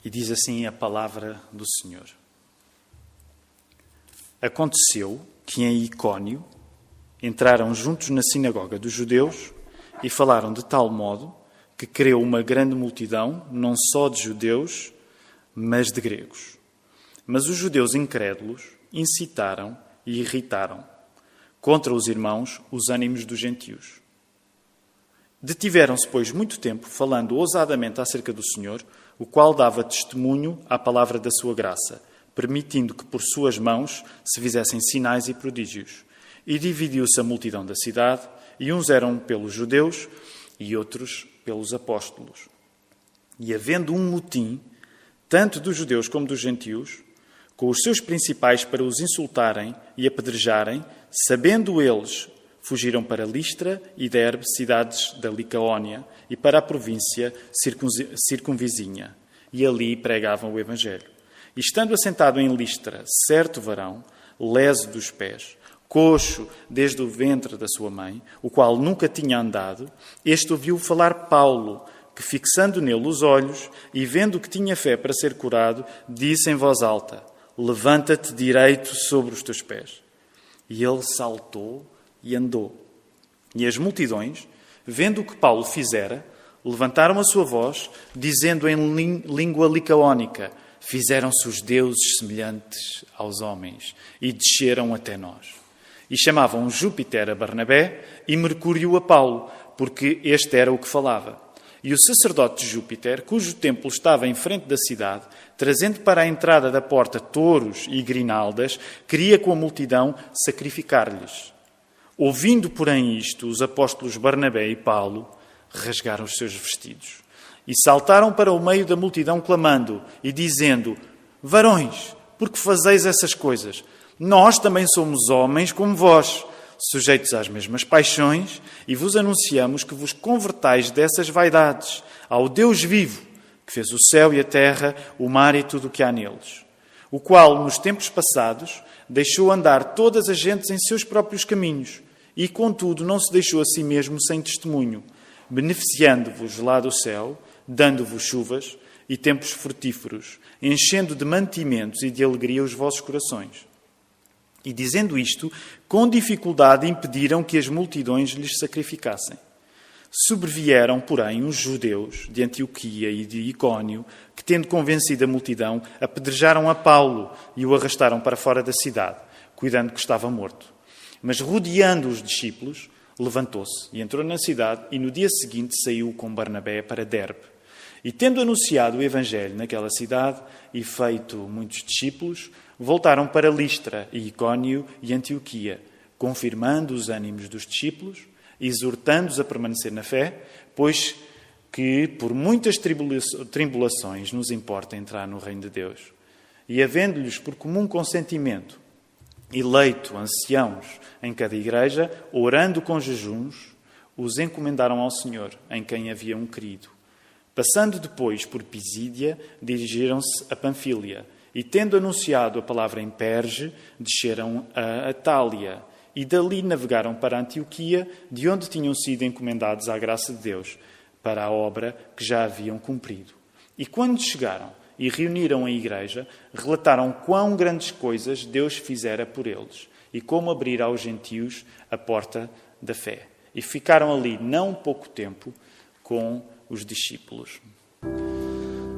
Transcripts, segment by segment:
E diz assim a palavra do Senhor. Aconteceu que em Icónio entraram juntos na sinagoga dos judeus e falaram de tal modo que creu uma grande multidão, não só de judeus, mas de gregos. Mas os judeus incrédulos incitaram e irritaram contra os irmãos os ânimos dos gentios. Detiveram-se, pois, muito tempo, falando ousadamente acerca do Senhor, o qual dava testemunho à palavra da sua graça, permitindo que por suas mãos se fizessem sinais e prodígios. E dividiu-se a multidão da cidade, e uns eram pelos judeus e outros pelos apóstolos. E havendo um motim, tanto dos judeus como dos gentios, com os seus principais para os insultarem e apedrejarem, sabendo eles, fugiram para Listra e Derbe, cidades da Licaónia, e para a província circunvizinha, e ali pregavam o Evangelho. E estando assentado em Listra, certo varão, leso dos pés, coxo desde o ventre da sua mãe, o qual nunca tinha andado, este ouviu falar Paulo, que fixando nele os olhos e vendo que tinha fé para ser curado, disse em voz alta: levanta-te direito sobre os teus pés. E ele saltou e andou. E as multidões, vendo o que Paulo fizera, levantaram a sua voz, dizendo em língua licaónica: fizeram-se os deuses semelhantes aos homens e desceram até nós. E chamavam Júpiter a Barnabé e Mercúrio a Paulo, porque este era o que falava. E o sacerdote de Júpiter, cujo templo estava em frente da cidade, trazendo para a entrada da porta touros e grinaldas, queria com a multidão sacrificar-lhes. Ouvindo, porém, isto, os apóstolos Barnabé e Paulo rasgaram os seus vestidos e saltaram para o meio da multidão, clamando e dizendo: varões, por que fazeis essas coisas? Nós também somos homens como vós, sujeitos às mesmas paixões, e vos anunciamos que vos convertais dessas vaidades ao Deus vivo, que fez o céu e a terra, o mar e tudo o que há neles, o qual, nos tempos passados, deixou andar todas as gentes em seus próprios caminhos, e, contudo, não se deixou a si mesmo sem testemunho, beneficiando-vos lá do céu, dando-vos chuvas e tempos frutíferos, enchendo de mantimentos e de alegria os vossos corações. E, dizendo isto, com dificuldade impediram que as multidões lhes sacrificassem. Sobrevieram, porém, os judeus de Antioquia e de Icónio, que, tendo convencido a multidão, apedrejaram a Paulo e o arrastaram para fora da cidade, cuidando que estava morto. Mas, rodeando os discípulos, levantou-se e entrou na cidade, e no dia seguinte saiu com Barnabé para Derbe. E, tendo anunciado o Evangelho naquela cidade e feito muitos discípulos, voltaram para Listra e Icónio e Antioquia, confirmando os ânimos dos discípulos, exortando-os a permanecer na fé, pois que por muitas tribulações nos importa entrar no reino de Deus. E havendo-lhes por comum consentimento eleito anciãos em cada igreja, orando com jejuns, os encomendaram ao Senhor, em quem haviam crido. Passando depois por Pisídia, dirigiram-se a Panfília, e tendo anunciado a palavra em Perge, desceram a Atália, e dali navegaram para Antioquia, de onde tinham sido encomendados à graça de Deus, para a obra que já haviam cumprido. E quando chegaram e reuniram a igreja, relataram quão grandes coisas Deus fizera por eles, e como abrir aos gentios a porta da fé. E ficaram ali não pouco tempo com os discípulos.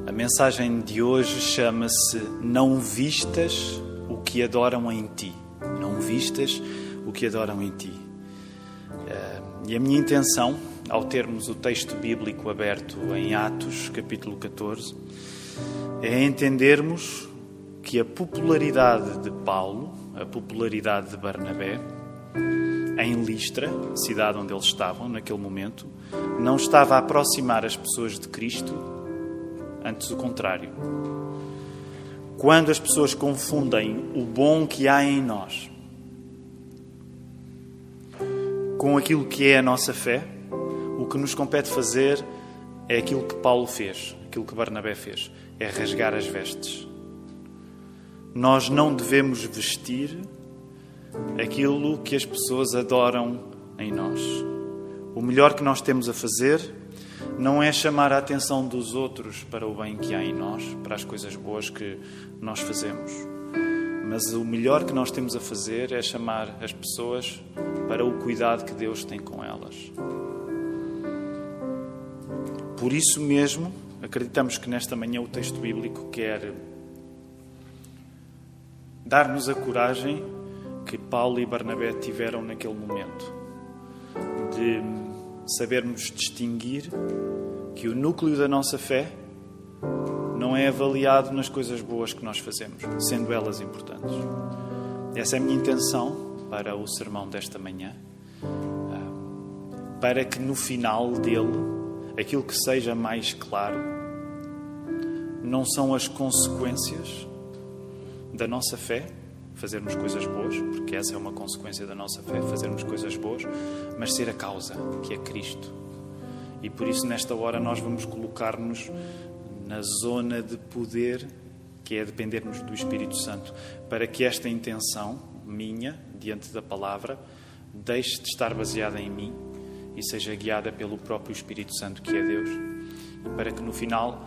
A mensagem de hoje chama-se Não vistas o que adoram em ti. Não vistas o que adoram em ti. E a minha intenção, ao termos o texto bíblico aberto em Atos, capítulo 14, é entendermos que a popularidade de Paulo, a popularidade de Barnabé, em Listra, cidade onde eles estavam naquele momento, não estava a aproximar as pessoas de Cristo, antes o contrário. Quando as pessoas confundem o bom que há em nós com aquilo que é a nossa fé, o que nos compete fazer é aquilo que Paulo fez, aquilo que Barnabé fez, é rasgar as vestes. Nós não devemos vestir aquilo que as pessoas adoram em nós. O melhor que nós temos a fazer não é chamar a atenção dos outros para o bem que há em nós, para as coisas boas que nós fazemos. Mas o melhor que nós temos a fazer é chamar as pessoas para o cuidado que Deus tem com elas. Por isso mesmo, acreditamos que nesta manhã o texto bíblico quer dar-nos a coragem que Paulo e Barnabé tiveram naquele momento, de sabermos distinguir que o núcleo da nossa fé não é avaliado nas coisas boas que nós fazemos, sendo elas importantes. Essa é a minha intenção para o sermão desta manhã, para que no final dele, aquilo que seja mais claro, não são as consequências da nossa fé, fazermos coisas boas, porque essa é uma consequência da nossa fé, fazermos coisas boas, mas ser a causa, que é Cristo. E por isso, nesta hora, nós vamos colocar-nos na zona de poder, que é dependermos do Espírito Santo, para que esta intenção minha, diante da palavra, deixe de estar baseada em mim e seja guiada pelo próprio Espírito Santo, que é Deus. E para que no final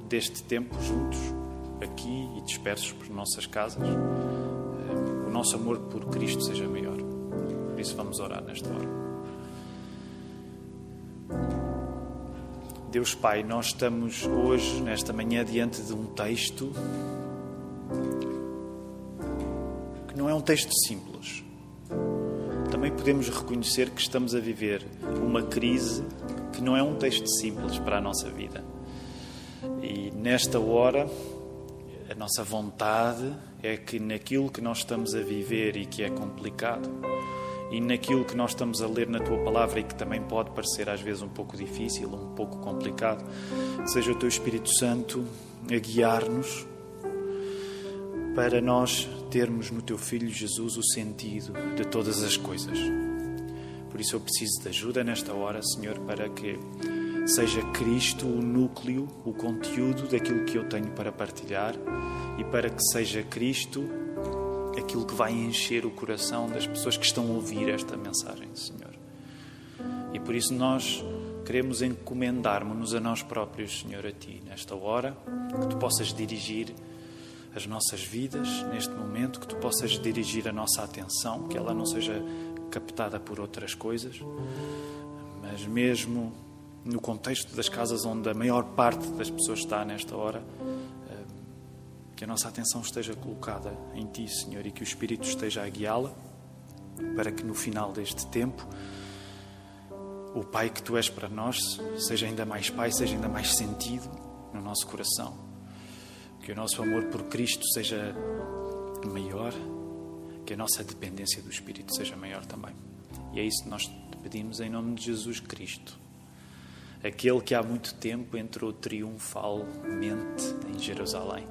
deste tempo, juntos, aqui e dispersos por nossas casas, o nosso amor por Cristo seja maior. Por isso vamos orar nesta hora. Deus Pai, nós estamos hoje, nesta manhã, diante de um texto que não é um texto simples. Também podemos reconhecer que estamos a viver uma crise que não é um texto simples para a nossa vida. E nesta hora, a nossa vontade é que naquilo que nós estamos a viver e que é complicado, e naquilo que nós estamos a ler na Tua Palavra e que também pode parecer às vezes um pouco difícil, um pouco complicado, seja o Teu Espírito Santo a guiar-nos para nós termos no Teu Filho Jesus o sentido de todas as coisas. Por isso eu preciso de ajuda nesta hora, Senhor, para que seja Cristo o núcleo, o conteúdo daquilo que eu tenho para partilhar e para que seja Cristo aquilo que vai encher o coração das pessoas que estão a ouvir esta mensagem, Senhor. E por isso nós queremos encomendar-nos a nós próprios, Senhor, a Ti, nesta hora, que Tu possas dirigir as nossas vidas neste momento, que Tu possas dirigir a nossa atenção, que ela não seja captada por outras coisas, mas mesmo no contexto das casas onde a maior parte das pessoas está nesta hora, que a nossa atenção esteja colocada em Ti, Senhor, e que o Espírito esteja a guiá-la, para que no final deste tempo o Pai que Tu és para nós seja ainda mais Pai, seja ainda mais sentido no nosso coração. Que o nosso amor por Cristo seja maior, que a nossa dependência do Espírito seja maior também. E é isso que nós te pedimos em nome de Jesus Cristo, aquele que há muito tempo entrou triunfalmente em Jerusalém.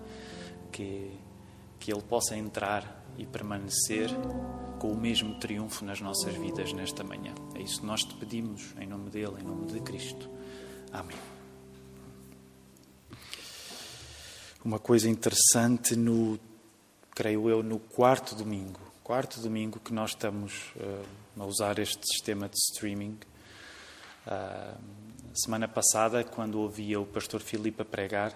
Que Ele possa entrar e permanecer com o mesmo triunfo nas nossas vidas nesta manhã. É isso que nós te pedimos, em nome dEle, em nome de Cristo. Amém. Uma coisa interessante, creio eu, no quarto domingo que nós estamos a usar este sistema de streaming. Semana passada, quando ouvia o pastor Filipe a pregar,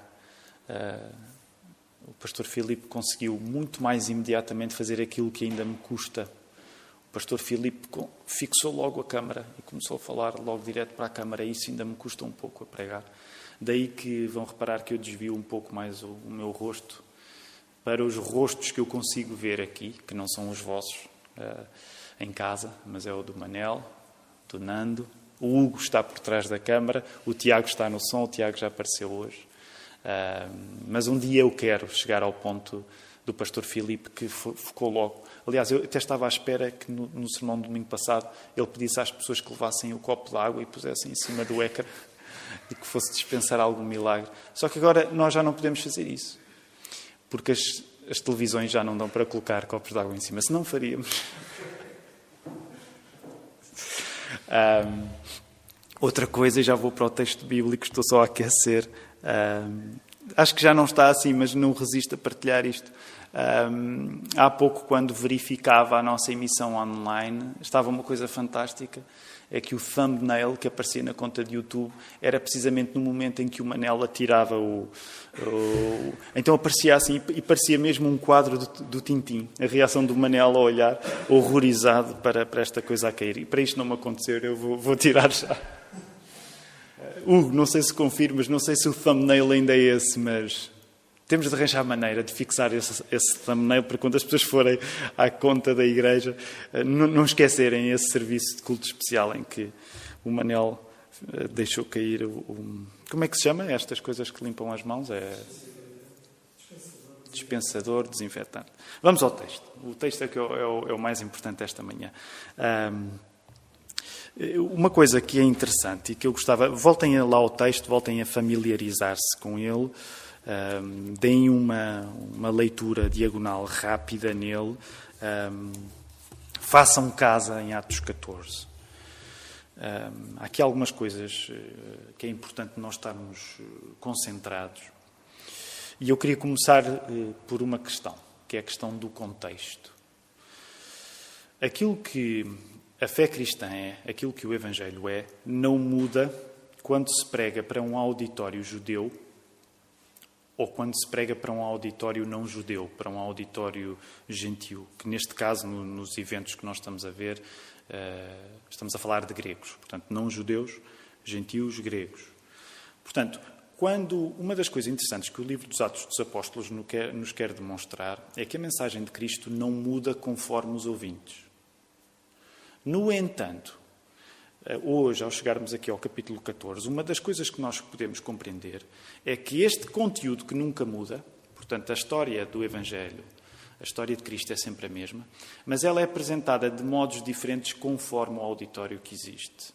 o pastor Filipe conseguiu muito mais imediatamente fazer aquilo que ainda me custa. O pastor Filipe fixou logo a câmara e começou a falar logo direto para a câmara. Isso ainda me custa um pouco a pregar. Daí que vão reparar que eu desvio um pouco mais o meu rosto para os rostos que eu consigo ver aqui, que não são os vossos em casa, mas é o do Manel, do Nando. O Hugo está por trás da câmara, o Tiago está no som, o Tiago já apareceu hoje. Mas um dia eu quero chegar ao ponto do pastor Filipe, que focou logo. Aliás, eu até estava à espera que no sermão do domingo passado ele pedisse às pessoas que levassem o copo de água e pusessem em cima do ecrã e que fosse dispensar algum milagre. Só que agora nós já não podemos fazer isso, porque as televisões já não dão para colocar copos de água em cima, senão faríamos. Outra coisa, já vou para o texto bíblico, estou só a aquecer. Acho que já não está assim, mas não resisto a partilhar isto. Há pouco, quando verificava a nossa emissão online, estava uma coisa fantástica é que o thumbnail que aparecia na conta de YouTube era precisamente no momento em que o Manel atirava Então aparecia assim, e parecia mesmo um quadro do Tintim. A reação do Manel a olhar, horrorizado para esta coisa a cair. E para isto não me acontecer, eu vou tirar já. Hugo, não sei se confirmas, não sei se o thumbnail ainda é esse, mas... Temos de arranjar maneira de fixar esse thumbnail para quando as pessoas forem à conta da igreja não esquecerem esse serviço de culto especial em que o Manel deixou cair como é que se chama? Estas coisas que limpam as mãos? Dispensador, desinfetante. Vamos ao texto. O texto é que é o mais importante esta manhã. Uma coisa que é interessante e que eu gostava... Voltem lá ao texto, voltem a familiarizar-se com ele. Deem uma leitura diagonal rápida nele. Façam casa em Atos 14. Há aqui algumas coisas que é importante nós estarmos concentrados. E eu queria começar por uma questão, que é a questão do contexto. Aquilo que a fé cristã é, aquilo que o Evangelho é, não muda quando se prega para um auditório judeu ou quando se prega para um auditório não judeu, para um auditório gentil, que neste caso, nos eventos que nós estamos a ver, estamos a falar de gregos. Portanto, não judeus, gentios, gregos. Portanto, uma das coisas interessantes que o livro dos Atos dos Apóstolos nos quer demonstrar é que a mensagem de Cristo não muda conforme os ouvintes. No entanto, hoje, ao chegarmos aqui ao capítulo 14, uma das coisas que nós podemos compreender é que este conteúdo que nunca muda, portanto, a história do Evangelho, a história de Cristo é sempre a mesma, mas ela é apresentada de modos diferentes conforme o auditório que existe.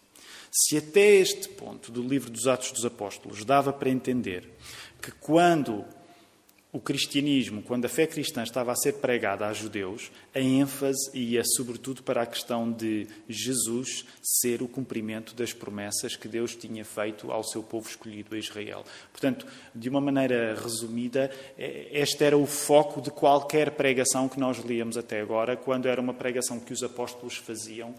Se até este ponto do livro dos Atos dos Apóstolos dava para entender que quando o cristianismo, quando a fé cristã estava a ser pregada a judeus, a ênfase ia sobretudo para a questão de Jesus ser o cumprimento das promessas que Deus tinha feito ao seu povo escolhido, a Israel. Portanto, de uma maneira resumida, este era o foco de qualquer pregação que nós líamos até agora, quando era uma pregação que os apóstolos faziam,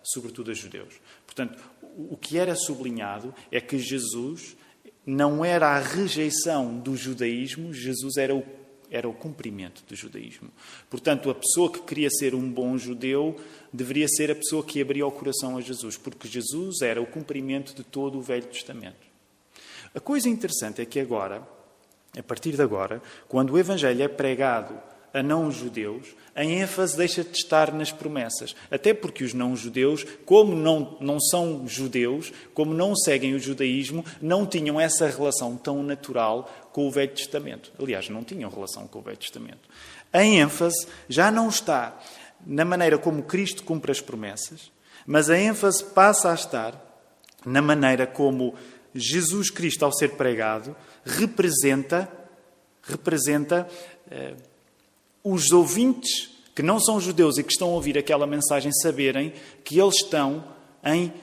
sobretudo a judeus. Portanto, o que era sublinhado é que Jesus não era a rejeição do judaísmo, Jesus era o cumprimento do judaísmo. Portanto, a pessoa que queria ser um bom judeu deveria ser a pessoa que abria o coração a Jesus, porque Jesus era o cumprimento de todo o Velho Testamento. A coisa interessante é que agora, a partir de agora, quando o Evangelho é pregado a não-judeus, a ênfase deixa de estar nas promessas. Até porque os não-judeus, como não são judeus, como não seguem o judaísmo, não tinham essa relação tão natural com o Velho Testamento. Aliás, não tinham relação com o Velho Testamento. A ênfase já não está na maneira como Cristo cumpre as promessas, mas a ênfase passa a estar na maneira como Jesus Cristo, ao ser pregado, representa os ouvintes que não são judeus e que estão a ouvir aquela mensagem saberem que eles estão em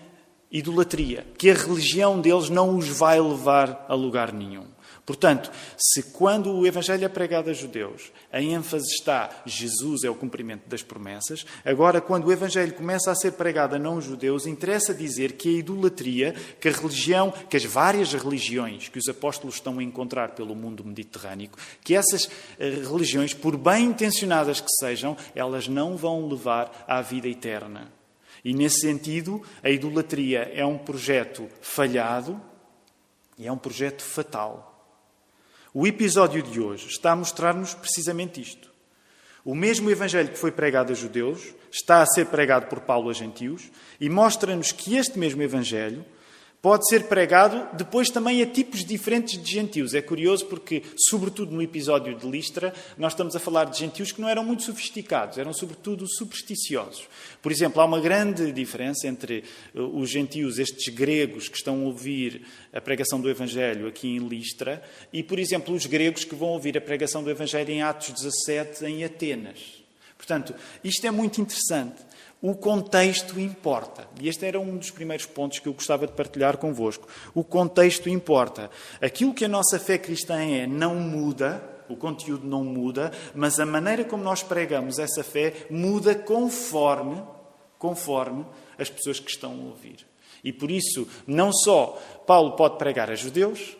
idolatria, que a religião deles não os vai levar a lugar nenhum. Portanto, se quando o Evangelho é pregado a judeus, a ênfase está Jesus é o cumprimento das promessas, agora quando o Evangelho começa a ser pregado a não-judeus, interessa dizer que a idolatria, que a religião, que as várias religiões que os apóstolos estão a encontrar pelo mundo mediterrâneo, que essas religiões, por bem intencionadas que sejam, elas não vão levar à vida eterna. E nesse sentido, a idolatria é um projeto falhado e é um projeto fatal. O episódio de hoje está a mostrar-nos precisamente isto. O mesmo Evangelho que foi pregado a judeus está a ser pregado por Paulo a gentios e mostra-nos que este mesmo Evangelho pode ser pregado depois também a tipos diferentes de gentios. É curioso porque, sobretudo no episódio de Listra, nós estamos a falar de gentios que não eram muito sofisticados, eram sobretudo supersticiosos. Por exemplo, há uma grande diferença entre os gentios, estes gregos que estão a ouvir a pregação do Evangelho aqui em Listra, e, por exemplo, os gregos que vão ouvir a pregação do Evangelho em Atos 17, em Atenas. Portanto, isto é muito interessante. O contexto importa. E este era um dos primeiros pontos que eu gostava de partilhar convosco. O contexto importa. Aquilo que a nossa fé cristã é não muda, o conteúdo não muda, mas a maneira como nós pregamos essa fé muda conforme conforme as pessoas que estão a ouvir. E por isso, não só Paulo pode pregar a judeus,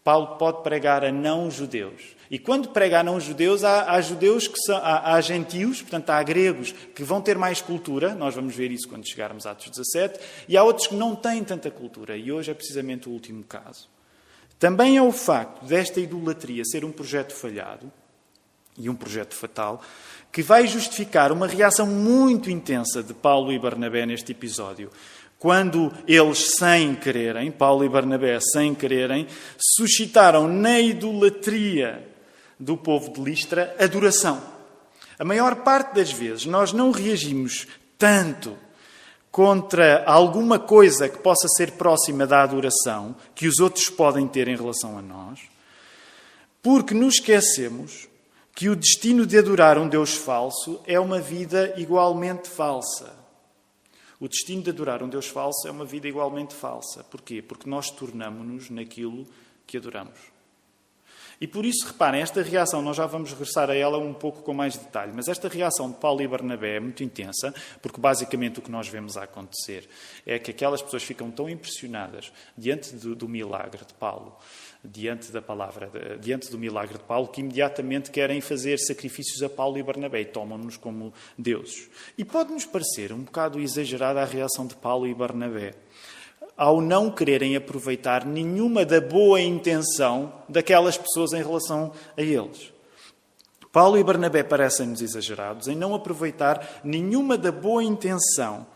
Paulo pode pregar a não-judeus. E quando prega a não-judeus, há judeus que são, há gentios, portanto há gregos que vão ter mais cultura, nós vamos ver isso quando chegarmos a Atos 17, e há outros que não têm tanta cultura, e hoje é precisamente o último caso. Também é o facto desta idolatria ser um projeto falhado, e um projeto fatal, que vai justificar uma reação muito intensa de Paulo e Barnabé neste episódio. Quando eles, sem quererem, Paulo e Barnabé, sem quererem, suscitaram na idolatria do povo de Listra adoração. A maior parte das vezes nós não reagimos tanto contra alguma coisa que possa ser próxima da adoração que os outros podem ter em relação a nós, porque nos esquecemos que o destino de adorar um Deus falso é uma vida igualmente falsa. O destino de adorar um Deus falso é uma vida igualmente falsa. Porquê? Porque nós tornamo-nos naquilo que adoramos. E por isso, reparem, esta reação, nós já vamos regressar a ela um pouco com mais detalhe, mas esta reação de Paulo e Barnabé é muito intensa, porque basicamente o que nós vemos a acontecer é que aquelas pessoas ficam tão impressionadas diante do milagre de Paulo, diante do milagre de Paulo, que imediatamente querem fazer sacrifícios a Paulo e Barnabé e tomam-nos como deuses. E pode-nos parecer um bocado exagerada a reação de Paulo e Barnabé, ao não quererem aproveitar nenhuma da boa intenção daquelas pessoas em relação a eles. Paulo e Barnabé parecem-nos exagerados em não aproveitar nenhuma da boa intenção,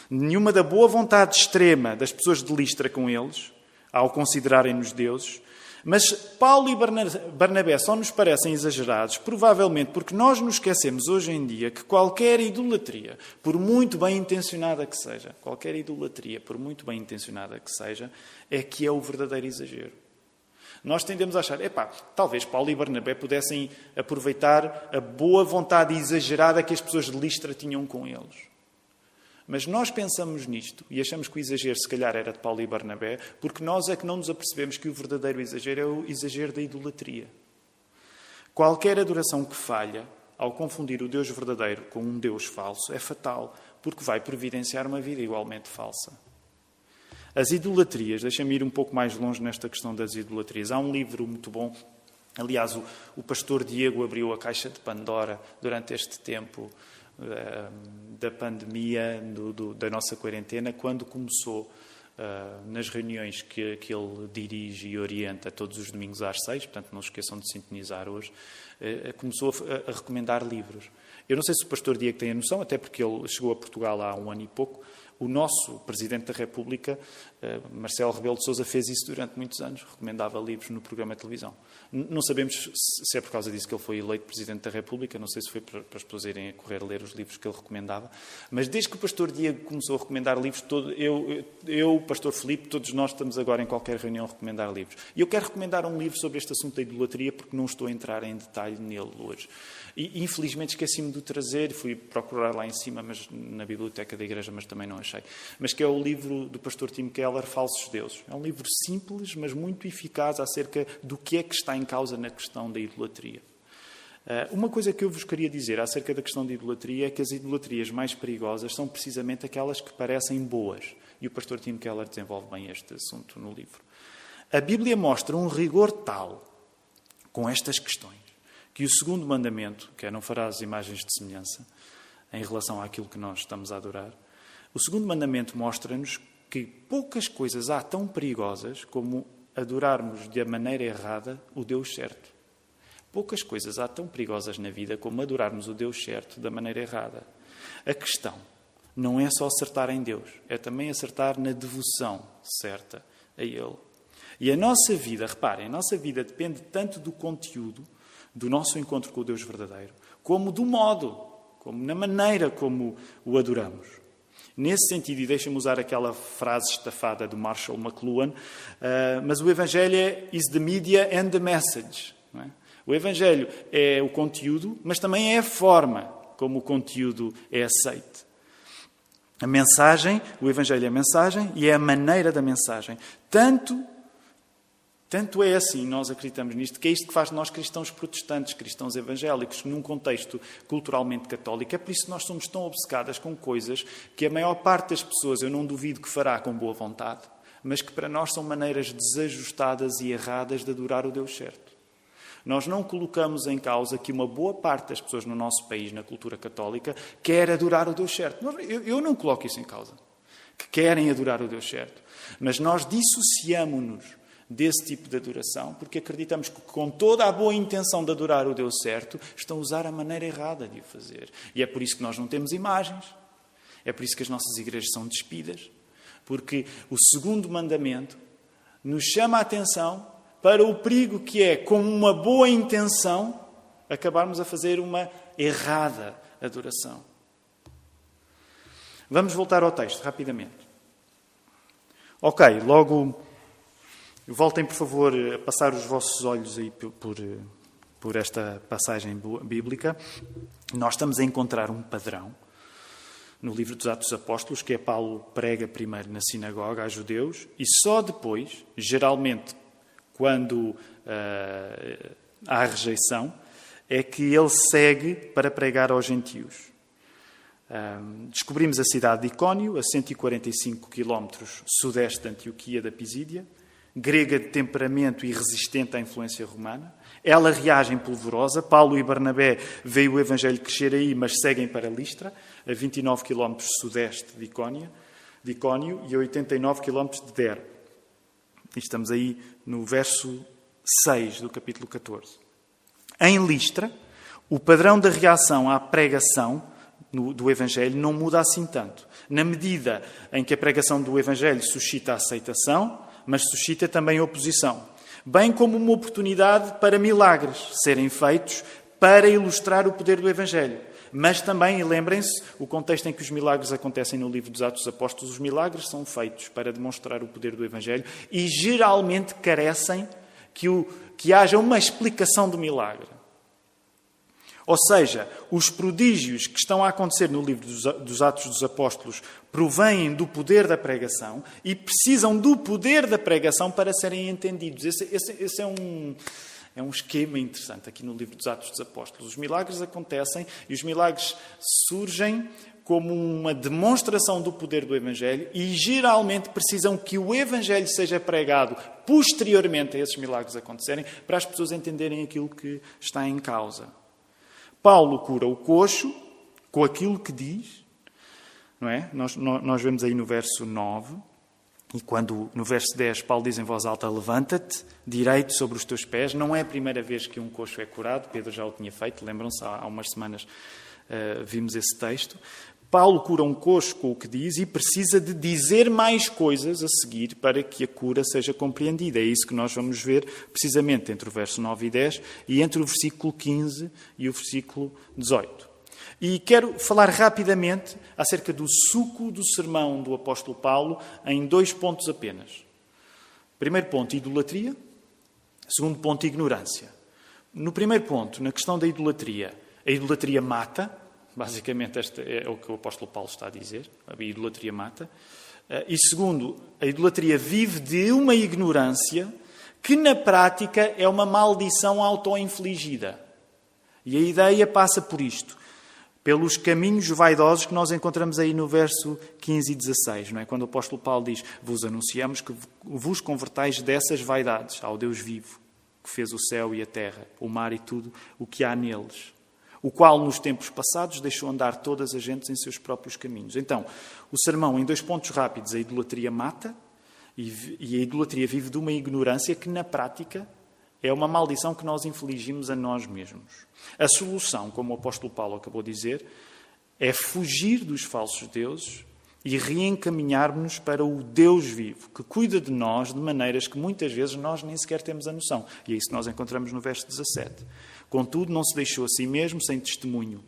nenhuma da boa vontade extrema das pessoas de Listra com eles, ao considerarem-nos deuses. Mas Paulo e Barnabé só nos parecem exagerados, provavelmente porque nós nos esquecemos hoje em dia que qualquer idolatria, por muito bem intencionada que seja, é que é o verdadeiro exagero. Nós tendemos a achar, talvez Paulo e Barnabé pudessem aproveitar a boa vontade exagerada que as pessoas de Listra tinham com eles. Mas nós pensamos nisto e achamos que o exagero se calhar era de Paulo e Barnabé, porque nós é que não nos apercebemos que o verdadeiro exagero é o exagero da idolatria. Qualquer adoração que falha, ao confundir o Deus verdadeiro com um Deus falso, é fatal, porque vai providenciar uma vida igualmente falsa. As idolatrias, deixa-me ir um pouco mais longe nesta questão das idolatrias. Há um livro muito bom, aliás, o pastor Diego abriu a caixa de Pandora durante este tempo da pandemia, da nossa quarentena, quando começou nas reuniões que ele dirige e orienta todos os domingos às 6, portanto não se esqueçam de sintonizar hoje, começou a recomendar livros. Eu não sei se o pastor Diego tem a noção, até porque ele chegou a Portugal há 1 ano e pouco. O nosso Presidente da República, Marcelo Rebelo de Sousa, fez isso durante muitos anos, recomendava livros no programa de televisão. Não sabemos se é por causa disso que ele foi eleito Presidente da República, não sei se foi para as pessoas irem a correr ler os livros que ele recomendava, mas desde que o pastor Diego começou a recomendar livros, eu, o pastor Filipe, todos nós estamos agora em qualquer reunião a recomendar livros. E eu quero recomendar um livro sobre este assunto da idolatria, porque não estou a entrar em detalhe nele hoje. E infelizmente esqueci-me de o trazer, fui procurar lá em cima, mas na biblioteca da igreja, mas também não achei. Mas que é o livro do pastor Tim Keller, Falsos Deuses. É um livro simples, mas muito eficaz acerca do que é que está em causa na questão da idolatria. Uma coisa que eu vos queria dizer acerca da questão da idolatria é que as idolatrias mais perigosas são precisamente aquelas que parecem boas. E o pastor Tim Keller desenvolve bem este assunto no livro. A Bíblia mostra um rigor tal com estas questões que o segundo mandamento, que é não farás imagens de semelhança em relação àquilo que nós estamos a adorar, o segundo mandamento mostra-nos que poucas coisas há tão perigosas como adorarmos de maneira errada o Deus certo. Poucas coisas há tão perigosas na vida como adorarmos o Deus certo da maneira errada. A questão não é só acertar em Deus, é também acertar na devoção certa a Ele. E a nossa vida, reparem, a nossa vida depende tanto do conteúdo do nosso encontro com o Deus verdadeiro, como do modo, como na maneira como o adoramos. Nesse sentido, e deixa-me usar aquela frase estafada do Marshall McLuhan, mas o Evangelho é is the media and the message. Não é? O Evangelho é o conteúdo, mas também é a forma como o conteúdo é aceite. A mensagem, o Evangelho é a mensagem e é a maneira da mensagem. Tanto Tanto é assim, nós acreditamos nisto, que é isto que faz de nós cristãos protestantes, cristãos evangélicos, num contexto culturalmente católico. É por isso que nós somos tão obcecadas com coisas que a maior parte das pessoas, eu não duvido que fará com boa vontade, mas que para nós são maneiras desajustadas e erradas de adorar o Deus certo. Nós não colocamos em causa que uma boa parte das pessoas no nosso país, na cultura católica, quer adorar o Deus certo. Eu não coloco isso em causa, que querem adorar o Deus certo. Mas nós dissociamo-nos desse tipo de adoração, porque acreditamos que com toda a boa intenção de adorar o Deus certo, estão a usar a maneira errada de o fazer. E é por isso que nós não temos imagens. É por isso que as nossas igrejas são despidas. Porque o segundo mandamento nos chama a atenção para o perigo que é, com uma boa intenção, acabarmos a fazer uma errada adoração. Vamos voltar ao texto, rapidamente. Ok, logo... Voltem, por favor, a passar os vossos olhos aí por esta passagem bíblica. Nós estamos a encontrar um padrão no livro dos Atos dos Apóstolos, que é Paulo prega primeiro na sinagoga a judeus e só depois, geralmente, quando há rejeição, é que ele segue para pregar aos gentios. Descobrimos a cidade de Icónio, a 145 quilómetros sudeste de Antioquia da Pisídia, grega de temperamento e resistente à influência romana. Ela reage em polvorosa. Paulo e Barnabé veem o Evangelho crescer aí, mas seguem para Listra, a 29 km sudeste de Icónio e a 89 km de Derbe. E estamos aí no verso 6 do capítulo 14. Em Listra, o padrão da reação à pregação do Evangelho não muda assim tanto. Na medida em que a pregação do Evangelho suscita a aceitação, mas suscita também oposição, bem como uma oportunidade para milagres serem feitos para ilustrar o poder do Evangelho. Mas também, e lembrem-se, o contexto em que os milagres acontecem no livro dos Atos dos Apóstolos, os milagres são feitos para demonstrar o poder do Evangelho e geralmente carecem que haja uma explicação do milagre. Ou seja, os prodígios que estão a acontecer no livro dos Atos dos Apóstolos provêm do poder da pregação e precisam do poder da pregação para serem entendidos. Esse é um esquema interessante aqui no livro dos Atos dos Apóstolos. Os milagres acontecem e os milagres surgem como uma demonstração do poder do Evangelho e geralmente precisam que o Evangelho seja pregado posteriormente a esses milagres acontecerem para as pessoas entenderem aquilo que está em causa. Paulo cura o coxo com aquilo que diz, não é? Nós vemos aí no verso 9, e quando no verso 10 Paulo diz em voz alta, levanta-te direito sobre os teus pés. Não é a primeira vez que um coxo é curado, Pedro já o tinha feito, lembram-se, há umas semanas vimos esse texto. Paulo cura um coxo com o que diz e precisa de dizer mais coisas a seguir para que a cura seja compreendida. É isso que nós vamos ver precisamente entre o verso 9 e 10 e entre o versículo 15 e o versículo 18. E quero falar rapidamente acerca do suco do sermão do apóstolo Paulo em 2 pontos apenas. Primeiro ponto, idolatria. Segundo ponto, ignorância. No primeiro ponto, na questão da idolatria, a idolatria mata. Basicamente, este é o que o apóstolo Paulo está a dizer. A idolatria mata. E segundo, a idolatria vive de uma ignorância que, na prática, é uma maldição auto-infligida. E a ideia passa por isto. Pelos caminhos vaidosos que nós encontramos aí no verso 15 e 16. Não é? Quando o apóstolo Paulo diz, vos anunciamos que vos convertais dessas vaidades ao Deus vivo, que fez o céu e a terra, o mar e tudo o que há neles, o qual nos tempos passados deixou andar todas as gentes em seus próprios caminhos. Então, o sermão, em 2 pontos rápidos, a idolatria mata e a idolatria vive de uma ignorância que, na prática, é uma maldição que nós infligimos a nós mesmos. A solução, como o apóstolo Paulo acabou de dizer, é fugir dos falsos deuses e reencaminharmos-nos para o Deus vivo, que cuida de nós de maneiras que muitas vezes nós nem sequer temos a noção. E é isso que nós encontramos no verso 17. Contudo, não se deixou a si mesmo sem testemunho.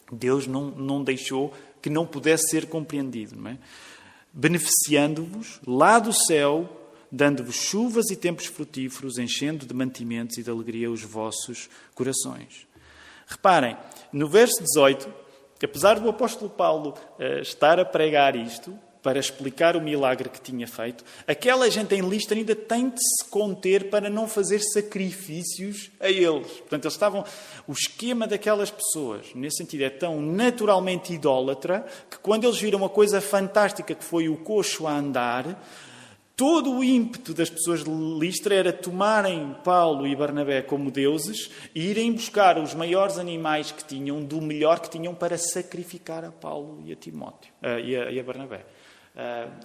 Deus não deixou que não pudesse ser compreendido, não é? Beneficiando-vos lá do céu, dando-vos chuvas e tempos frutíferos, enchendo de mantimentos e de alegria os vossos corações. Reparem, no verso 18, apesar do apóstolo Paulo estar a pregar isto, para explicar o milagre que tinha feito, aquela gente em Listra ainda tem de se conter para não fazer sacrifícios a eles. Portanto, eles estavam... O esquema daquelas pessoas, nesse sentido, é tão naturalmente idólatra que quando eles viram uma coisa fantástica que foi o coxo a andar, todo o ímpeto das pessoas de Listra era tomarem Paulo e Barnabé como deuses e irem buscar os maiores animais que tinham, do melhor que tinham, para sacrificar a Paulo e a Timóteo e a Barnabé.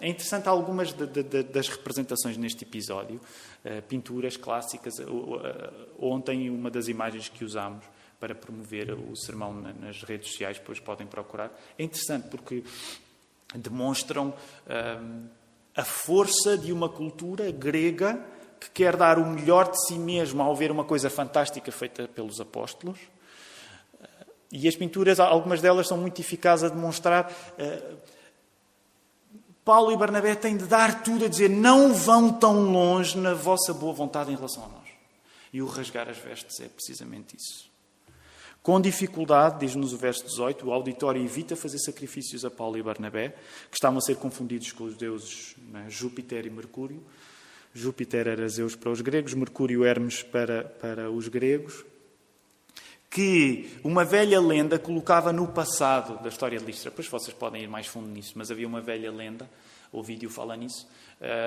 É interessante algumas das representações neste episódio, pinturas clássicas. Ontem, uma das imagens que usámos para promover o sermão nas redes sociais, depois podem procurar, é interessante porque demonstram a força de uma cultura grega que quer dar o melhor de si mesmo ao ver uma coisa fantástica feita pelos apóstolos. E as pinturas, algumas delas são muito eficazes a demonstrar... Paulo e Barnabé têm de dar tudo, a dizer, não vão tão longe na vossa boa vontade em relação a nós. E o rasgar as vestes é precisamente isso. Com dificuldade, diz-nos o verso 18, o auditório evita fazer sacrifícios a Paulo e Barnabé, que estavam a ser confundidos com os deuses, né, Júpiter e Mercúrio. Júpiter era Zeus para os gregos, Mercúrio Hermes para os gregos, que uma velha lenda colocava no passado da história de Listra. Depois vocês podem ir mais fundo nisso, mas havia uma velha lenda, o vídeo fala nisso,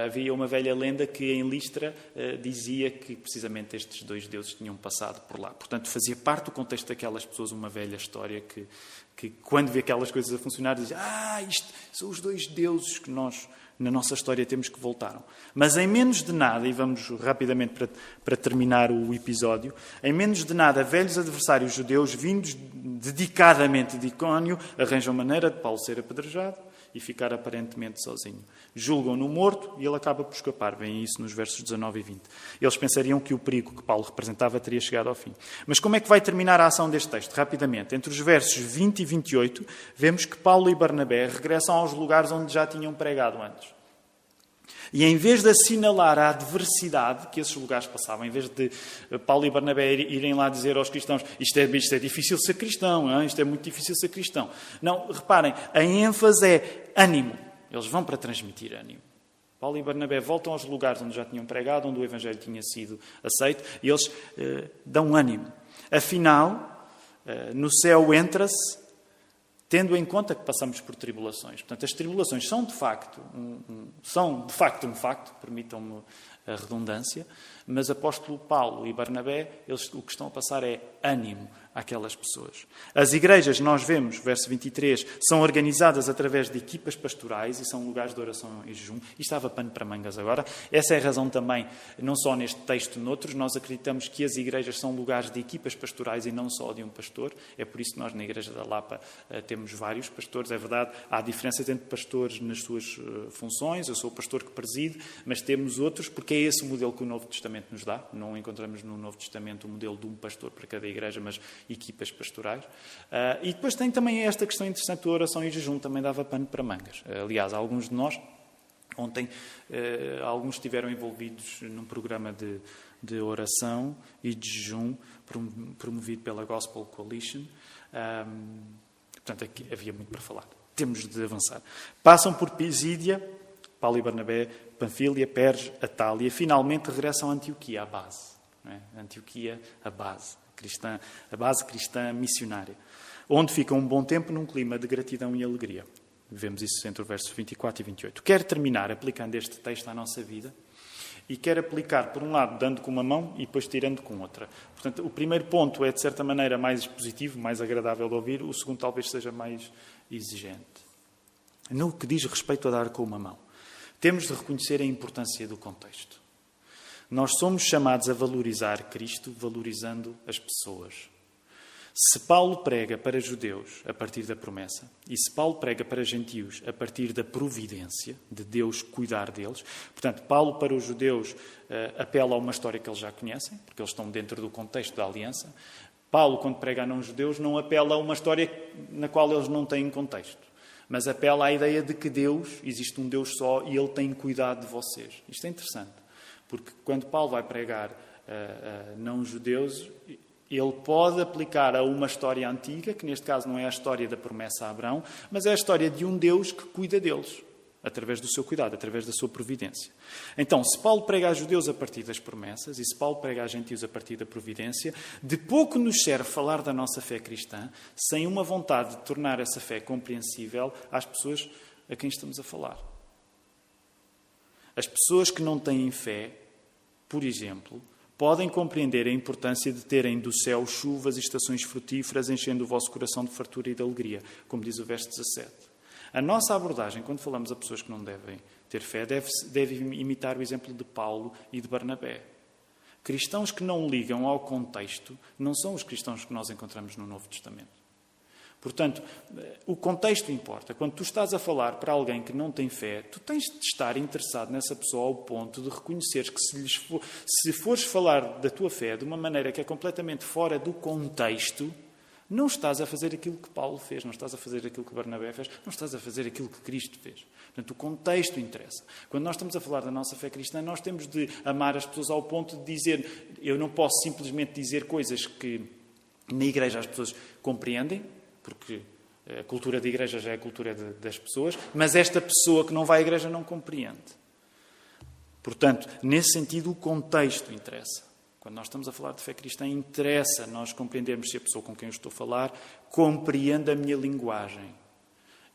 havia uma velha lenda que em Listra dizia que precisamente estes dois deuses tinham passado por lá. Portanto, fazia parte do contexto daquelas pessoas uma velha história que quando vê aquelas coisas a funcionar, dizia, isto são os dois deuses que nós, na nossa história, temos que voltaram. Mas em menos de nada, e vamos rapidamente para terminar o episódio, em menos de nada, velhos adversários judeus, vindos dedicadamente de Icónio, arranjam maneira de Paulo ser apedrejado e ficar aparentemente sozinho. Julgam-no morto e ele acaba por escapar. Vem isso nos versos 19 e 20. Eles pensariam que o perigo que Paulo representava teria chegado ao fim. Mas como é que vai terminar a ação deste texto? Rapidamente. Entre os versos 20 e 28, vemos que Paulo e Barnabé regressam aos lugares onde já tinham pregado antes. E em vez de assinalar a adversidade que esses lugares passavam, em vez de Paulo e Barnabé irem lá dizer aos cristãos isto é difícil ser cristão, isto é muito difícil ser cristão. Não, reparem, a ênfase é ânimo. Eles vão para transmitir ânimo. Paulo e Barnabé voltam aos lugares onde já tinham pregado, onde o Evangelho tinha sido aceito, e eles dão ânimo. Afinal, no céu entra-se tendo em conta que passamos por tribulações. Portanto, as tribulações são de facto um facto, permitam-me a redundância, mas apóstolo Paulo e Barnabé, eles o que estão a passar é ânimo àquelas pessoas. As igrejas, nós vemos, verso 23, são organizadas através de equipas pastorais e são lugares de oração e jejum. E estava pano para mangas agora. Essa é a razão também, não só neste texto, noutros, nós acreditamos que as igrejas são lugares de equipas pastorais e não só de um pastor. É por isso que nós na Igreja da Lapa temos vários pastores. É verdade, há diferenças entre pastores nas suas funções. Eu sou o pastor que preside, mas temos outros, porque é esse o modelo que o Novo Testamento nos dá. Não encontramos no Novo Testamento o modelo de um pastor para cada igreja, mas equipas pastorais. E depois tem também esta questão interessante da oração e jejum, também dava pano para mangas. Aliás, alguns de nós, ontem, alguns estiveram envolvidos num programa de oração e de jejum promovido pela Gospel Coalition. Portanto, aqui havia muito para falar. Temos de avançar. Passam por Pisídia, Paulo e Barnabé, Panfília, Perge, Atália, finalmente regressam a Antioquia, a base. Não é? Antioquia, a base cristã missionária, onde ficam um bom tempo num clima de gratidão e alegria. Vemos isso entre os versos 24 e 28. Quero terminar aplicando este texto à nossa vida e quero aplicar, por um lado, dando com uma mão e depois tirando com outra. Portanto, o primeiro ponto é, de certa maneira, mais positivo, mais agradável de ouvir. O segundo talvez seja mais exigente. No que diz respeito a dar com uma mão, temos de reconhecer a importância do contexto. Nós somos chamados a valorizar Cristo, valorizando as pessoas. Se Paulo prega para judeus a partir da promessa, e se Paulo prega para gentios a partir da providência, de Deus cuidar deles, portanto, Paulo para os judeus apela a uma história que eles já conhecem, porque eles estão dentro do contexto da aliança. Paulo, quando prega a não-judeus, não apela a uma história na qual eles não têm contexto, mas apela à ideia de que Deus, existe um Deus só e Ele tem cuidado de vocês. Isto é interessante. Porque quando Paulo vai pregar a não-judeus, ele pode aplicar a uma história antiga, que neste caso não é a história da promessa a Abraão, mas é a história de um Deus que cuida deles. através do seu cuidado, através da sua providência. Então, se Paulo prega a judeus a partir das promessas e se Paulo prega a gentios a partir da providência, de pouco nos serve falar da nossa fé cristã sem uma vontade de tornar essa fé compreensível às pessoas a quem estamos a falar. As pessoas que não têm fé, por exemplo, podem compreender a importância de terem do céu chuvas e estações frutíferas enchendo o vosso coração de fartura e de alegria, como diz o verso 17. A nossa abordagem, quando falamos a pessoas que não devem ter fé, deve imitar o exemplo de Paulo e de Barnabé. Cristãos que não ligam ao contexto não são os cristãos que nós encontramos no Novo Testamento. Portanto, o contexto importa. Quando tu estás a falar para alguém que não tem fé, tu tens de estar interessado nessa pessoa ao ponto de reconheceres que se fores falar da tua fé de uma maneira que é completamente fora do contexto, não estás a fazer aquilo que Paulo fez, não estás a fazer aquilo que Barnabé fez, não estás a fazer aquilo que Cristo fez. Portanto, o contexto interessa. Quando nós estamos a falar da nossa fé cristã, nós temos de amar as pessoas ao ponto de dizer, eu não posso simplesmente dizer coisas que na igreja as pessoas compreendem, porque a cultura da igreja já é a cultura das pessoas, mas esta pessoa que não vai à igreja não compreende. Portanto, nesse sentido, o contexto interessa. Quando nós estamos a falar de fé cristã, interessa nós compreendermos se a pessoa com quem eu estou a falar compreende a minha linguagem.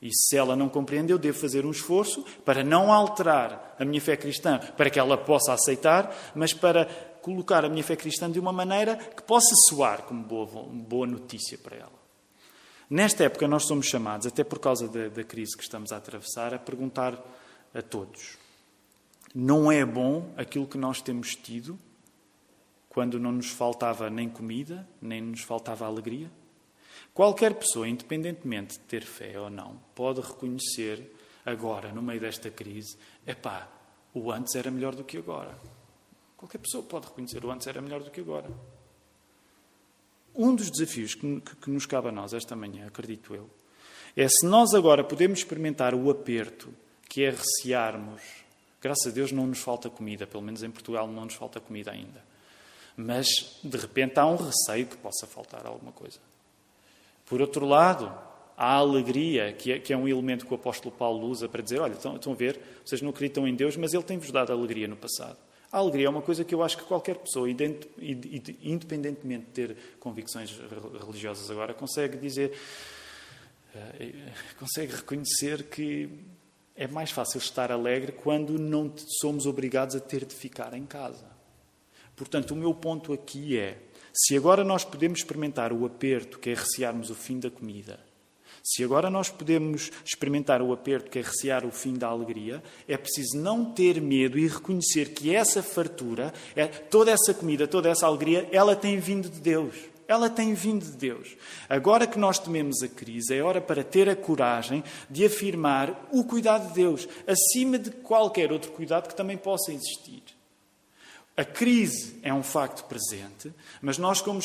E se ela não compreende, eu devo fazer um esforço para não alterar a minha fé cristã, para que ela possa aceitar, mas para colocar a minha fé cristã de uma maneira que possa soar como boa notícia para ela. Nesta época nós somos chamados, até por causa da crise que estamos a atravessar, a perguntar a todos: não é bom aquilo que nós temos tido quando não nos faltava nem comida, nem nos faltava alegria? Qualquer pessoa, independentemente de ter fé ou não, pode reconhecer agora, no meio desta crise, o antes era melhor do que agora. Qualquer pessoa pode reconhecer o antes era melhor do que agora. Um dos desafios que nos cabe a nós esta manhã, acredito eu, é se nós agora podemos experimentar o aperto, que é recearmos. Graças a Deus não nos falta comida, pelo menos em Portugal não nos falta comida ainda. Mas, de repente, há um receio que possa faltar alguma coisa. Por outro lado, há a alegria, que é um elemento que o apóstolo Paulo usa para dizer, olha, estão a ver, vocês não acreditam em Deus, mas Ele tem-vos dado alegria no passado. A alegria é uma coisa que eu acho que qualquer pessoa, independentemente de ter convicções religiosas agora, consegue dizer, consegue reconhecer que é mais fácil estar alegre quando não somos obrigados a ter de ficar em casa. Portanto, o meu ponto aqui é, se agora nós podemos experimentar o aperto, que é recearmos o fim da comida, se agora nós podemos experimentar o aperto, que é recear o fim da alegria, é preciso não ter medo e reconhecer que essa fartura, toda essa comida, toda essa alegria, ela tem vindo de Deus. Ela tem vindo de Deus. Agora que nós tememos a crise, é hora para ter a coragem de afirmar o cuidado de Deus, acima de qualquer outro cuidado que também possa existir. A crise é um facto presente, mas nós como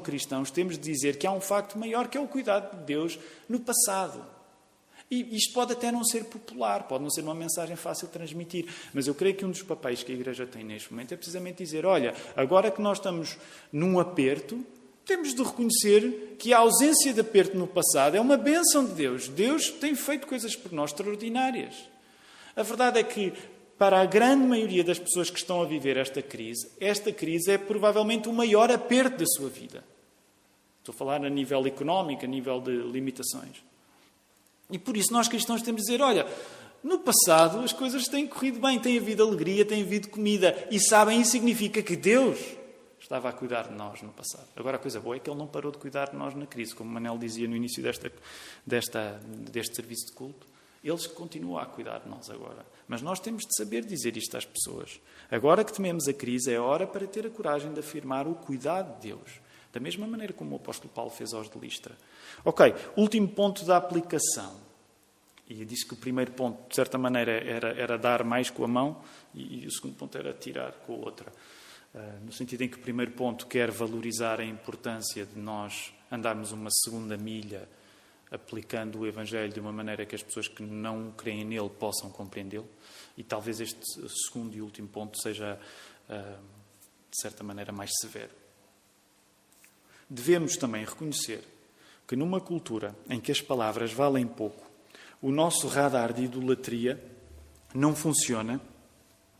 cristãos temos de dizer que há um facto maior, que é o cuidado de Deus no passado. E isto pode até não ser popular, pode não ser uma mensagem fácil de transmitir, mas eu creio que um dos papéis que a Igreja tem neste momento é precisamente dizer, olha, agora que nós estamos num aperto, temos de reconhecer que a ausência de aperto no passado é uma bênção de Deus. Deus tem feito coisas por nós extraordinárias. A verdade é que, para a grande maioria das pessoas que estão a viver esta crise é provavelmente o maior aperto da sua vida. Estou a falar a nível económico, a nível de limitações. E por isso nós cristãos temos de dizer, olha, no passado as coisas têm corrido bem, tem havido alegria, tem havido comida. E sabem, isso significa que Deus estava a cuidar de nós no passado. Agora a coisa boa é que Ele não parou de cuidar de nós na crise, como Manel dizia no início deste serviço de culto. Ele continua a cuidar de nós agora. Mas nós temos de saber dizer isto às pessoas. Agora que tememos a crise, é hora para ter a coragem de afirmar o cuidado de Deus. Da mesma maneira como o apóstolo Paulo fez aos de Listra. Ok, último ponto da aplicação. E eu disse que o primeiro ponto, de certa maneira, era dar mais com a mão e o segundo ponto era tirar com a outra. No sentido em que o primeiro ponto quer valorizar a importância de nós andarmos uma segunda milha aplicando o Evangelho de uma maneira que as pessoas que não creem nele possam compreendê-lo. E talvez este segundo e último ponto seja, de certa maneira, mais severo. Devemos também reconhecer que numa cultura em que as palavras valem pouco, o nosso radar de idolatria não funciona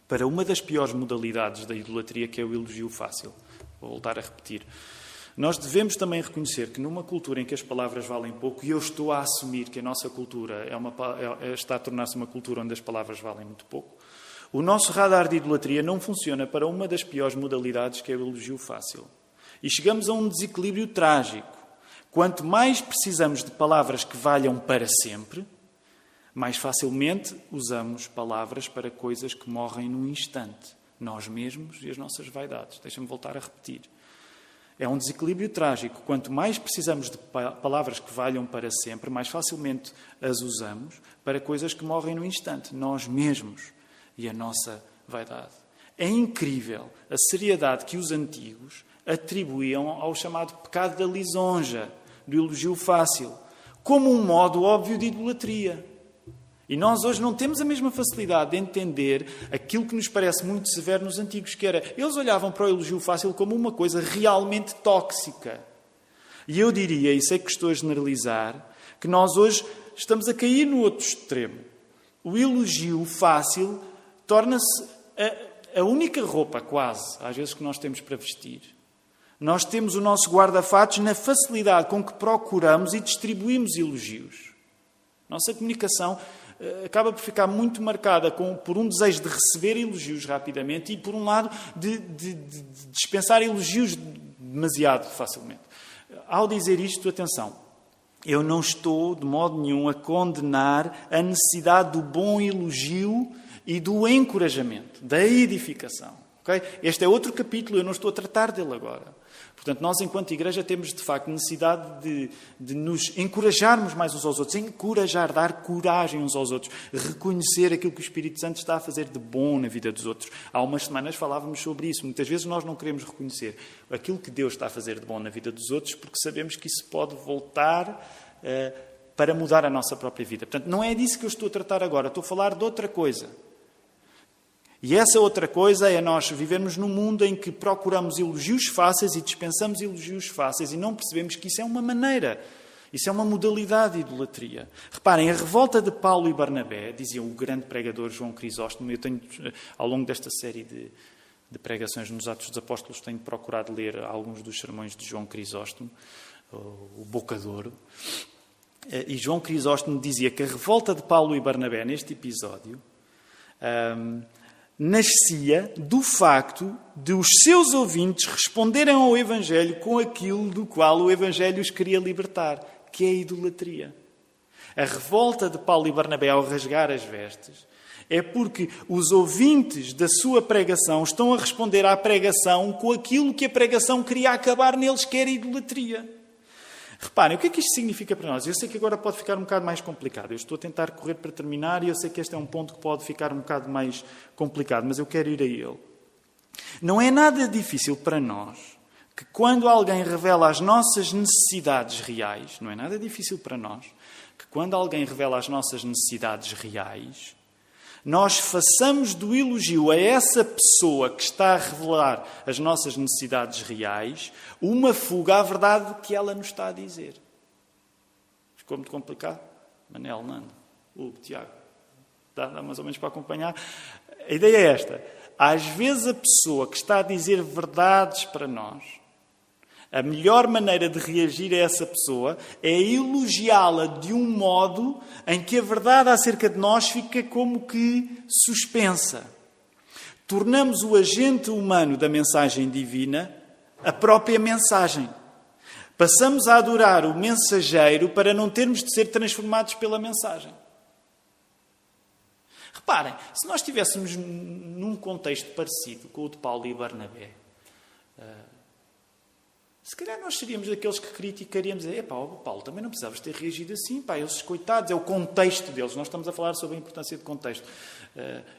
para uma das piores modalidades da idolatria, que é o elogio fácil. Vou voltar a repetir. Nós devemos também reconhecer que numa cultura em que as palavras valem pouco, e eu estou a assumir que a nossa cultura está a tornar-se uma cultura onde as palavras valem muito pouco, o nosso radar de idolatria não funciona para uma das piores modalidades, que é o elogio fácil. E chegamos a um desequilíbrio trágico. Quanto mais precisamos de palavras que valham para sempre, mais facilmente usamos palavras para coisas que morrem num instante. Nós mesmos e as nossas vaidades. Deixa-me voltar a repetir. É um desequilíbrio trágico. Quanto mais precisamos de palavras que valham para sempre, mais facilmente as usamos para coisas que morrem no instante. Nós mesmos e a nossa vaidade. É incrível a seriedade que os antigos atribuíam ao chamado pecado da lisonja, do elogio fácil, como um modo óbvio de idolatria. E nós hoje não temos a mesma facilidade de entender aquilo que nos parece muito severo nos antigos, que era, eles olhavam para o elogio fácil como uma coisa realmente tóxica. E eu diria, e sei que estou a generalizar, que nós hoje estamos a cair no outro extremo. O elogio fácil torna-se a única roupa, quase, às vezes, que nós temos para vestir. Nós temos o nosso guarda-fatos na facilidade com que procuramos e distribuímos elogios. Nossa comunicação acaba por ficar muito marcada por um desejo de receber elogios rapidamente e, por um lado, de dispensar elogios demasiado facilmente. Ao dizer isto, atenção, eu não estou, de modo nenhum, a condenar a necessidade do bom elogio e do encorajamento, da edificação. Okay? Este é outro capítulo, eu não estou a tratar dele agora. Portanto, nós, enquanto igreja, temos, de facto, necessidade de nos encorajarmos mais uns aos outros. Encorajar, dar coragem uns aos outros. Reconhecer aquilo que o Espírito Santo está a fazer de bom na vida dos outros. Há umas semanas falávamos sobre isso. Muitas vezes nós não queremos reconhecer aquilo que Deus está a fazer de bom na vida dos outros porque sabemos que isso pode voltar para mudar a nossa própria vida. Portanto, não é disso que eu estou a tratar agora. Estou a falar de outra coisa. E essa outra coisa é nós vivermos num mundo em que procuramos elogios fáceis e dispensamos elogios fáceis e não percebemos que isso é uma maneira, isso é uma modalidade de idolatria. Reparem, a revolta de Paulo e Barnabé, dizia o grande pregador João Crisóstomo, eu tenho, ao longo desta série de pregações nos Atos dos Apóstolos, tenho procurado ler alguns dos sermões de João Crisóstomo, o Bocadouro, e João Crisóstomo dizia que a revolta de Paulo e Barnabé, neste episódio, nascia do facto de os seus ouvintes responderem ao Evangelho com aquilo do qual o Evangelho os queria libertar, que é a idolatria. A revolta de Paulo e Barnabé ao rasgar as vestes é porque os ouvintes da sua pregação estão a responder à pregação com aquilo que a pregação queria acabar neles, que era a idolatria. Reparem, o que é que isto significa para nós? Eu sei que agora pode ficar um bocado mais complicado. Eu estou a tentar correr para terminar e eu sei que este é um ponto que pode ficar um bocado mais complicado, mas eu quero ir a ele. Não é nada difícil para nós que quando alguém revela as nossas necessidades reais, não é nada difícil para nós que quando alguém revela as nossas necessidades reais, nós façamos do elogio a essa pessoa que está a revelar as nossas necessidades reais uma fuga à verdade que ela nos está a dizer. Ficou muito complicado? Manel, Nando, Hugo, Tiago, dá mais ou menos para acompanhar? A ideia é esta. Às vezes a pessoa que está a dizer verdades para nós, a melhor maneira de reagir a essa pessoa é elogiá-la de um modo em que a verdade acerca de nós fica como que suspensa. Tornamos o agente humano da mensagem divina a própria mensagem. Passamos a adorar o mensageiro para não termos de ser transformados pela mensagem. Reparem, se nós estivéssemos num contexto parecido com o de Paulo e Barnabé, se calhar nós seríamos daqueles que criticaríamos. Paulo, também não precisavas ter reagido assim. Eles coitados, é o contexto deles. Nós estamos a falar sobre a importância do contexto.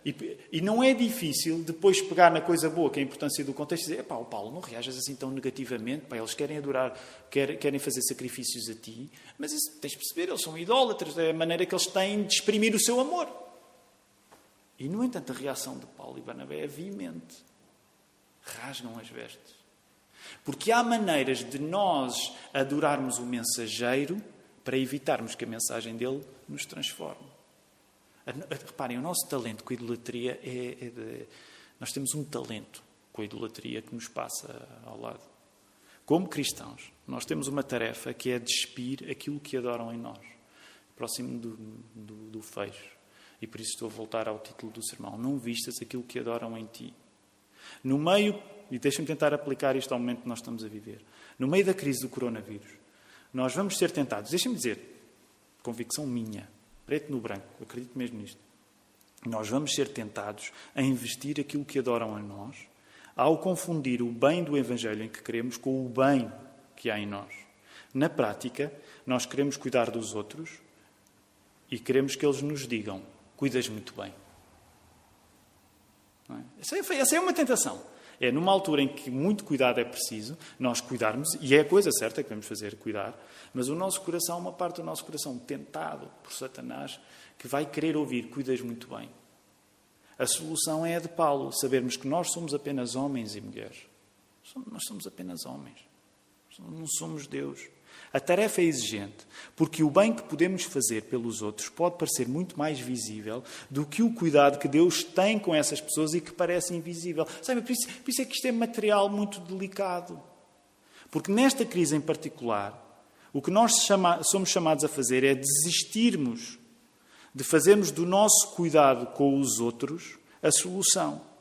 E não é difícil depois pegar na coisa boa, que é a importância do contexto, e dizer, Paulo, não reajas assim tão negativamente. Eles querem adorar, querem fazer sacrifícios a ti. Mas isso tens de perceber, eles são idólatras. É a maneira que eles têm de exprimir o seu amor. E, no entanto, a reação de Paulo e Barnabé é veemente. Rasgam as vestes. Porque há maneiras de nós adorarmos o mensageiro para evitarmos que a mensagem dele nos transforme. Reparem, o nosso talento com a idolatria nós temos um talento com a idolatria que nos passa ao lado. Como cristãos, nós temos uma tarefa que é despir aquilo que adoram em nós, próximo do fecho. E por isso estou a voltar ao título do sermão. Não vistas aquilo que adoram em ti. No meio, e deixem-me tentar aplicar isto ao momento que nós estamos a viver, no meio da crise do coronavírus, nós vamos ser tentados, deixem-me dizer, convicção minha, preto no branco, eu acredito mesmo nisto, nós vamos ser tentados a investir aquilo que adoram em nós, ao confundir o bem do Evangelho em que queremos com o bem que há em nós. Na prática, nós queremos cuidar dos outros e queremos que eles nos digam: cuidas muito bem. Não é? Essa é uma tentação. É numa altura em que muito cuidado é preciso, nós cuidarmos, e é a coisa certa que devemos fazer, cuidar, mas o nosso coração, uma parte do nosso coração tentado por Satanás, que vai querer ouvir: cuidas muito bem. A solução é a de Paulo, sabermos que nós somos apenas homens e mulheres. Nós somos apenas homens. Não somos Deus. A tarefa é exigente, porque o bem que podemos fazer pelos outros pode parecer muito mais visível do que o cuidado que Deus tem com essas pessoas e que parece invisível. Sabe, por isso é que isto é material muito delicado. Porque nesta crise em particular, o que nós somos chamados a fazer é desistirmos de fazermos do nosso cuidado com os outros a solução.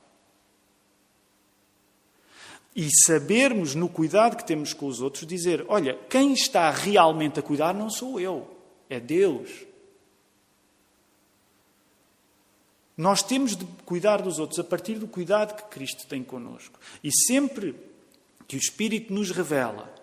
E sabermos, no cuidado que temos com os outros, dizer: olha, quem está realmente a cuidar não sou eu, é Deus. Nós temos de cuidar dos outros a partir do cuidado que Cristo tem connosco. E sempre que o Espírito nos revela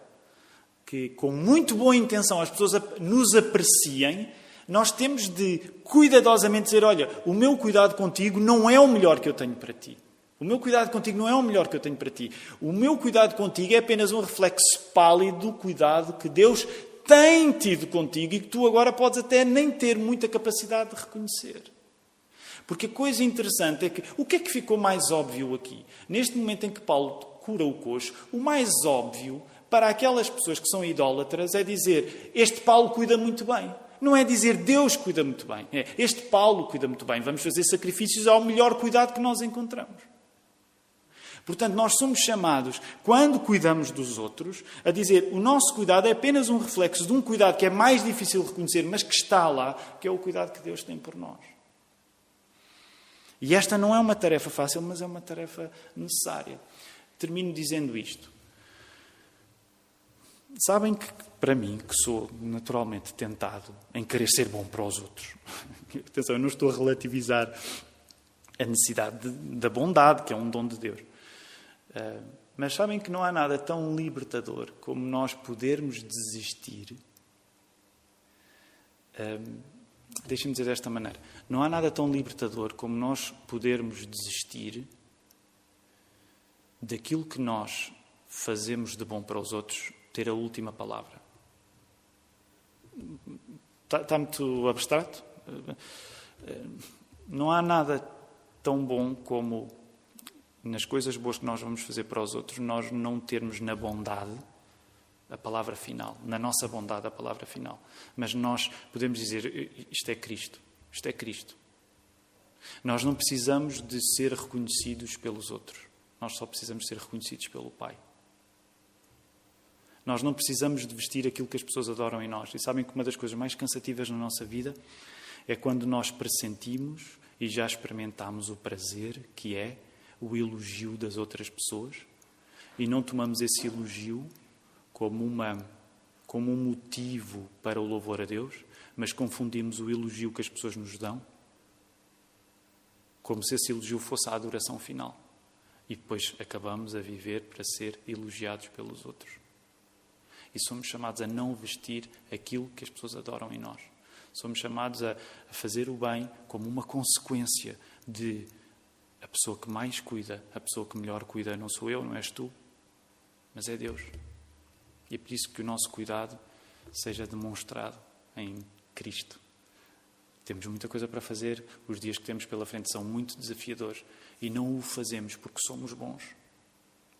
que, com muito boa intenção, as pessoas nos apreciem, nós temos de cuidadosamente dizer: olha, o meu cuidado contigo não é o melhor que eu tenho para ti. O meu cuidado contigo não é o melhor que eu tenho para ti. O meu cuidado contigo é apenas um reflexo pálido do cuidado que Deus tem tido contigo e que tu agora podes até nem ter muita capacidade de reconhecer. Porque a coisa interessante é que o que é que ficou mais óbvio aqui? Neste momento em que Paulo cura o coxo, o mais óbvio para aquelas pessoas que são idólatras é dizer: este Paulo cuida muito bem. Não é dizer Deus cuida muito bem. É este Paulo cuida muito bem. Vamos fazer sacrifícios ao melhor cuidado que nós encontramos. Portanto, nós somos chamados, quando cuidamos dos outros, a dizer: o nosso cuidado é apenas um reflexo de um cuidado que é mais difícil de reconhecer, mas que está lá, que é o cuidado que Deus tem por nós. E esta não é uma tarefa fácil, mas é uma tarefa necessária. Termino dizendo isto. Sabem que, para mim, que sou naturalmente tentado em querer ser bom para os outros. Atenção, eu não estou a relativizar a necessidade da bondade, que é um dom de Deus. Mas sabem que não há nada tão libertador como nós podermos desistir. Deixem-me dizer desta maneira. Não há nada tão libertador como nós podermos desistir daquilo que nós fazemos de bom para os outros ter a última palavra. Está muito abstrato? Não há nada tão bom como, nas coisas boas que nós vamos fazer para os outros, nós não termos na bondade a palavra final. Na nossa bondade a palavra final. Mas nós podemos dizer: isto é Cristo. Isto é Cristo. Nós não precisamos de ser reconhecidos pelos outros. Nós só precisamos ser reconhecidos pelo Pai. Nós não precisamos de vestir aquilo que as pessoas adoram em nós. E sabem que uma das coisas mais cansativas na nossa vida é quando nós pressentimos e já experimentámos o prazer que é o elogio das outras pessoas e não tomamos esse elogio como um motivo para o louvor a Deus, mas confundimos o elogio que as pessoas nos dão como se esse elogio fosse a adoração final. E depois acabamos a viver para ser elogiados pelos outros. E somos chamados a não vestir aquilo que as pessoas adoram em nós. Somos chamados a fazer o bem como uma consequência de a pessoa que mais cuida, a pessoa que melhor cuida não sou eu, não és tu, mas é Deus. E é por isso que o nosso cuidado seja demonstrado em Cristo. Temos muita coisa para fazer, os dias que temos pela frente são muito desafiadores e não o fazemos porque somos bons,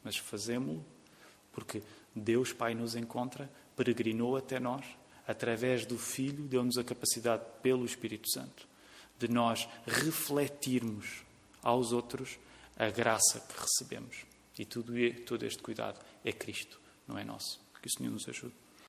mas fazemos-lo porque Deus Pai nos encontra, peregrinou até nós, através do Filho, deu-nos a capacidade, pelo Espírito Santo, de nós refletirmos aos outros a graça que recebemos. E todo este cuidado é Cristo, não é nosso. Que o Senhor nos ajude.